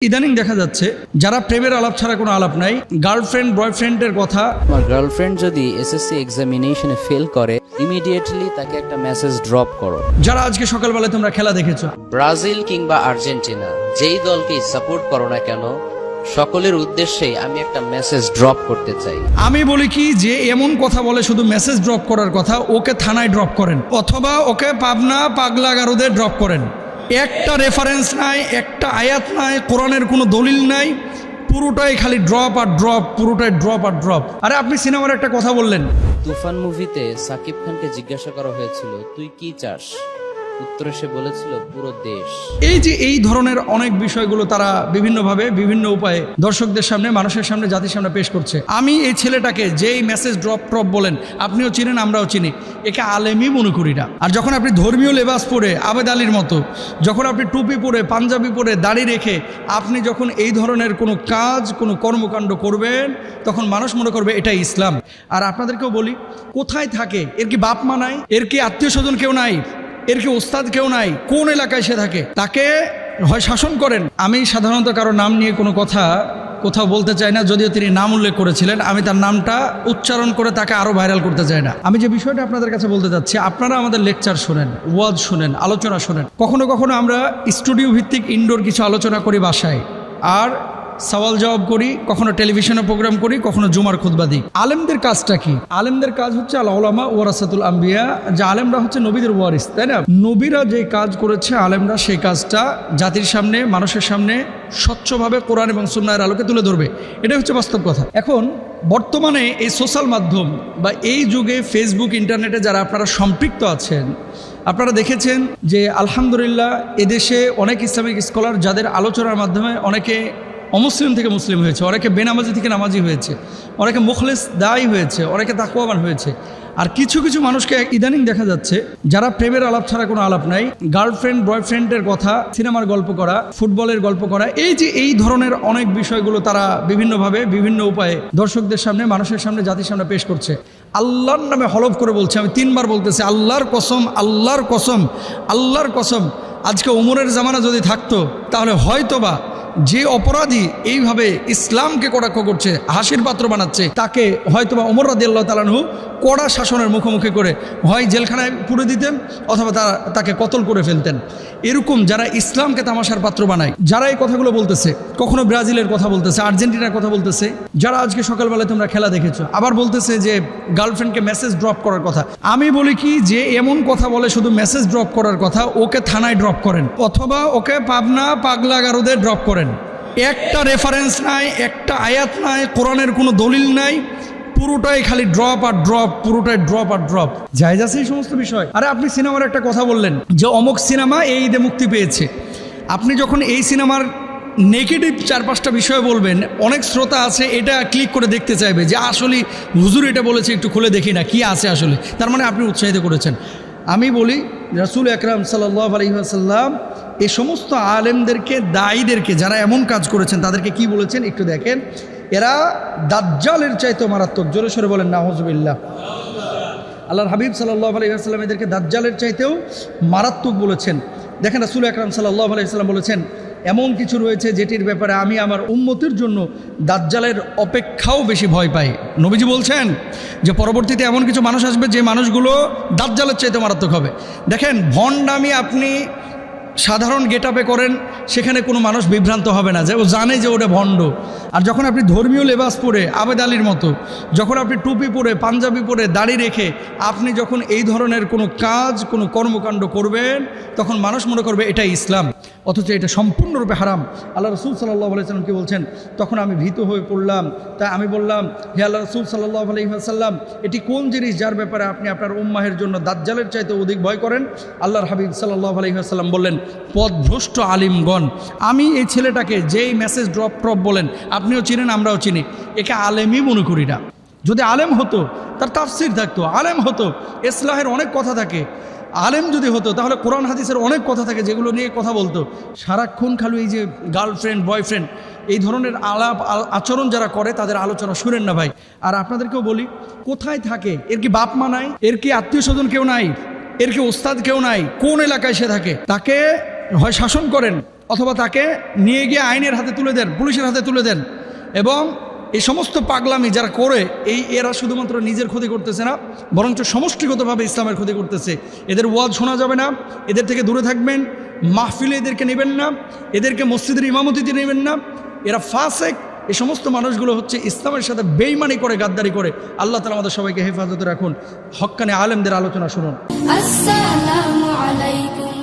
ইদানিং দেখা যাচ্ছে যারা প্রেমের আলাপ ছাড়া কোনো আলাপ নাই, গার্লফ্রেন্ড বয়ফ্রেন্ডের কথা। আমার গার্লফ্রেন্ড যদি এসএসসি এক্সামিনেশনে ফেল করে ইমিডিয়েটলি তাকে একটা মেসেজ ড্রপ করো। যারা আজকে সকালবেলায় তোমরা খেলা দেখেছো, ব্রাজিল কিংবা আর্জেন্টিনা যেই দলকেই সাপোর্ট করো না কেন, সকলের উদ্দেশ্যেই আমি একটা মেসেজ ড্রপ করতে চাই। আমি বলি কি যে এমন কথা বলে শুধু মেসেজ ড্রপ করার কথা, ওকে থানায় ড্রপ করেন অথবা ওকে পাবনা পাগলা গারদে ড্রপ করেন। একটা রেফারেন্স নাই, একটা আয়াত নাই, কোরআনের কোনো দলিল নাই, পুরোটাই খালি ড্রপ আর ড্রপ, পুরোটাই ড্রপ আর ড্রপ। আরে আপনি সিনেমার একটা কথা বললেন, তুফান মুভিতে সাকিব খানকে জিজ্ঞাসা করা হয়েছিল তুই কি চাস, উত্তরে সে বলেছিল পুরো দেশ। এই যে এই ধরনের অনেক বিষয়গুলো তারা বিভিন্নভাবে বিভিন্ন উপায়ে দর্শকদের সামনে, মানুষের সামনে, জাতির সামনে পেশ করছে। আমি এই ছেলেটাকে যেই মেসেজ ড্রপ বলেন, আপনিও চিনেন আমরাও চিনি, একে আলেমই মনে করি না। আর যখন আপনি ধর্মীয় লেবাস পরে আবেদ আলীর মতো, যখন আপনি টুপি পরে পাঞ্জাবি পরে দাড়ি রেখে আপনি যখন এই ধরনের কোনো কাজ, কোনো কর্মকাণ্ড করবেন, তখন মানুষ মনে করবে এটাই ইসলাম। আর আপনাদেরকেও বলি, কোথায় থাকে এর কি বাপ মা নাই, এর কি আত্মীয় স্বজন কেউ নাই, এর কি ওস্তাদ কেউ নাই, কোন এলাকায় সে থাকে, তাকে হয় শাসন করেন। আমি সাধারণত কারো নাম নিয়ে কোনো কথা কোথাও বলতে চাই না, যদিও তিনি নাম উল্লেখ করেছিলেন। আমি তার নামটা উচ্চারণ করে তাকে আরো ভাইরাল করতে চাই না। আমি যে বিষয়টা আপনাদের কাছে বলতে চাচ্ছি, আপনারা আমাদের লেকচার শোনেন, ওয়াজ শোনেন, আলোচনা শোনেন। কখনো কখনো আমরা স্টুডিও ভিত্তিক ইনডোর কিছু আলোচনা করি বাসায়, আর সওয়াল জবাব করি, কখনো টেলিভিশনে প্রোগ্রাম করি, কখনো জুমার খুতবা দিই। আলেমদের কাজটা কি? আলেমদের কাজ হচ্ছে আল উলামা ওয়ারাসাতুল আম্বিয়া, যে আলেমরা হচ্ছে নবীদের ওয়ারিস, তাই না? নবীরা যে কাজ করেছে, আলেমরা সেই কাজটা জাতির সামনে, মানুষের সামনে স্বচ্ছভাবে কোরআন এবং সুন্নাহর আলোকে তুলে ধরবে। এটাই হচ্ছে বাস্তব কথা। এখন বর্তমানে এই সোশ্যাল মাধ্যম বা এই যুগে ফেসবুক, ইন্টারনেটে যারা আপনারা সম্পৃক্ত আছেন, আপনারা দেখেছেন যে আলহামদুলিল্লাহ এদেশে অনেক ইসলামিক স্কলার যাদের আলোচনার মাধ্যমে অনেকে অমুসলিম থেকে মুসলিম হয়েছে, অনেকে বেনামাজি থেকে নামাজি হয়েছে, অনেকে মুখলেস দায়ী হয়েছে, অনেকে তাকওয়াবান হয়েছে। আর কিছু কিছু মানুষকে ইদানিং দেখা যাচ্ছে যারা প্রেমের আলাপ ছাড়া কোনো আলাপ নাই, গার্লফ্রেন্ড বয়ফ্রেন্ডের কথা, সিনেমার গল্প করা, ফুটবলের গল্প করা, এই যে এই ধরনের অনেক বিষয়গুলো তারা বিভিন্নভাবে বিভিন্ন উপায়ে দর্শকদের সামনে, মানুষের সামনে, জাতির সামনে পেশ করছে। আল্লাহর নামে হলফ করে বলছে, আমি 3 বার বলতেছি, আল্লাহর কসম, আল্লাহর কসম, আল্লাহর কসম, আজকে ওমরের জামানা যদি থাকতো, তাহলে হয়তোবা যে অপরাধী এইভাবে ইসলামকে কটাক্ষ করছে, হাসির পাত্র বানাচ্ছে, তাকে হয়তোবা ওমর রাদিয়াল্লাহু তাআলা আনহু কড়া শাসনের মুখোমুখি করে হয় জেলখানায় পুরে দিতেন অথবা তাকে কতল করে ফেলতেন। এরকম যারা ইসলামকে তামাশার পাত্র বানায়, যারা এই কথাগুলো বলতেছে, কখনো ব্রাজিলের কথা বলতেছে, আর্জেন্টিনার কথা বলতেছে, যারা আজকে সকালবেলায় তোমরা খেলা দেখেছো, আবার বলতেছে যে গার্লফ্রেন্ডকে মেসেজ ড্রপ করার কথা। আমি বলি কি যে এমন কথা বলে শুধু মেসেজ ড্রপ করার কথা, ওকে থানায় ড্রপ করেন অথবা ওকে পাবনা পাগলা গারদে ড্রপ করেন। একটা রেফারেন্স নাই, একটা আয়াত নাই, কোরআনের কোনো দলিল নাই, পুরোটাই খালি ড্রপ আর ড্রপ, পুরোটাই ড্রপ আর ড্রপ। জায়েজ আছে এই সমস্ত বিষয়? আরে আপনি সিনেমার একটা কথা বললেন যে অমুক সিনেমা এই ঈদে মুক্তি পেয়েছে, আপনি যখন এই সিনেমার নেগেটিভ 4-5টা বিষয় বলবেন, অনেক শ্রোতা আছে এটা ক্লিক করে দেখতে চাইবে যে আসলে হুজুর এটা বলেছে, একটু খুলে দেখি না কি আছে আসলে, তার মানে আপনি উৎসাহিত করেছেন। আমি বলি রাসূল আকরাম সাল্লাল্লাহু আলাইহি ওয়াসাল্লাম এই সমস্ত আলেমদেরকে, দায়ীদেরকে, যারা এমন কাজ করেছেন, তাদেরকে কি বলেছেন একটু দেখেন। এরা দাজ্জালের চাইতেও মারাত্মক। জোরে সরে বলেন নাউযুবিল্লাহ। আল্লাহর হাবিব সাল্লাল্লাহু আলাইহি ওয়াসাল্লাম এদেরকে দাজ্জালের চাইতেও মারাত্মক বলেছেন। দেখেন রাসূল আকরাম সাল্লাল্লাহু আলাইহি ওয়াসাল্লাম বলেছেন, এমন কিছু রয়েছে যেটির ব্যাপারে আমি আমার উম্মতের জন্য দাজ্জালের অপেক্ষাও বেশি ভয় পাই। নবীজি বলছেন যে পরবর্তীতে এমন কিছু মানুষ আসবে যে মানুষগুলো দাজ্জালের চাইতে মারাত্মক হবে। দেখেন, ভণ্ডামি আপনি সাধারণ গেটআপে করেন, সেখানে কোনো মানুষ বিভ্রান্ত হবে না, যে ও জানে যে ওটা ভণ্ড। আর যখন আপনি ধর্মীয় লেবাস পরে আবেদ আলীর মতো, যখন আপনি টুপি পরে পাঞ্জাবি পরে দাড়ি রেখে আপনি যখন এই ধরনের কোনো কাজ, কোনো কর্মকাণ্ড করবেন, তখন মানুষ মনে করবে এটাই ইসলাম, অথচ এটা সম্পূর্ণরূপে হারাম। আল্লাহ রাসূল সাল্লাল্লাহু আলাইহি ওয়াসাল্লাম কি বলছেন? তখন আমি ভীত হয়ে পড়লাম। তাই আমি বললাম, হে আল্লাহ রাসূল সাল্লাল্লাহু আলাইহি ওয়াসাল্লাম, এটি কোন জিনিস যার ব্যাপারে আপনি আপনার উম্মাহের জন্য দাজ্জালের চাইতে অধিক ভয় করেন? আল্লাহর হাবিব সাল্লাল্লাহু আলাইহি ওয়াসাল্লাম বললেন, পথভ্রষ্ট আলিমগণ। আমি এই ছেলেটাকে যেই মেসেজ ড্রপ বলেন, আপনিও চিনেন আমরাও চিনি, একে আলেমই মনে করি না। যদি আলেম হতো তার তাফসির থাকতো, আলেম হতো ইসলাহের অনেক কথা থাকে, আলেম যদি হতো তাহলে কোরআন হাদিসের অনেক কথা থাকে যেগুলো নিয়ে কথা বলতো। সারাক্ষণ খালি এই যে গার্লফ্রেন্ড বয়ফ্রেন্ড এই ধরনের আলাপ আচরণ যারা করে, তাদের আলোচনা শুনেন না ভাই। আর আপনাদেরকেও বলি, কোথায় থাকে এর কি বাপ মা নাই, এর কি আত্মীয় স্বজন কেউ নাই, এর কি ওস্তাদ কেউ নাই, কোন এলাকায় সে থাকে, তাকে হয় শাসন করেন অথবা তাকে নিয়ে গিয়ে আইনের হাতে তুলে দেন, পুলিশের হাতে তুলে দেন। এবং এই সমস্ত পাগলামি যারা করে এরা শুধুমাত্র নিজের ক্ষতি করতেছে না, বরঞ্চ সমষ্টিগতভাবে ইসলামের ক্ষতি করতেছে। এদের ওয়াজ শোনা যাবে না, এদের থেকে দূরে থাকবেন, মাহফিলে এদেরকে নেবেন না, এদেরকে মসজিদের ইমামতিতে নেবেন না। এরা ফাসেক। এই সমস্ত মানুষগুলো হচ্ছে ইসলামের সাথে বেইমানি করে, গাদ্দারি করে। আল্লাহ তাআলা আমাদের সবাইকে হেফাজতে রাখুন। হক্কানে আলেমদের আলোচনা শুনুন। আসসালামু আলাইকুম।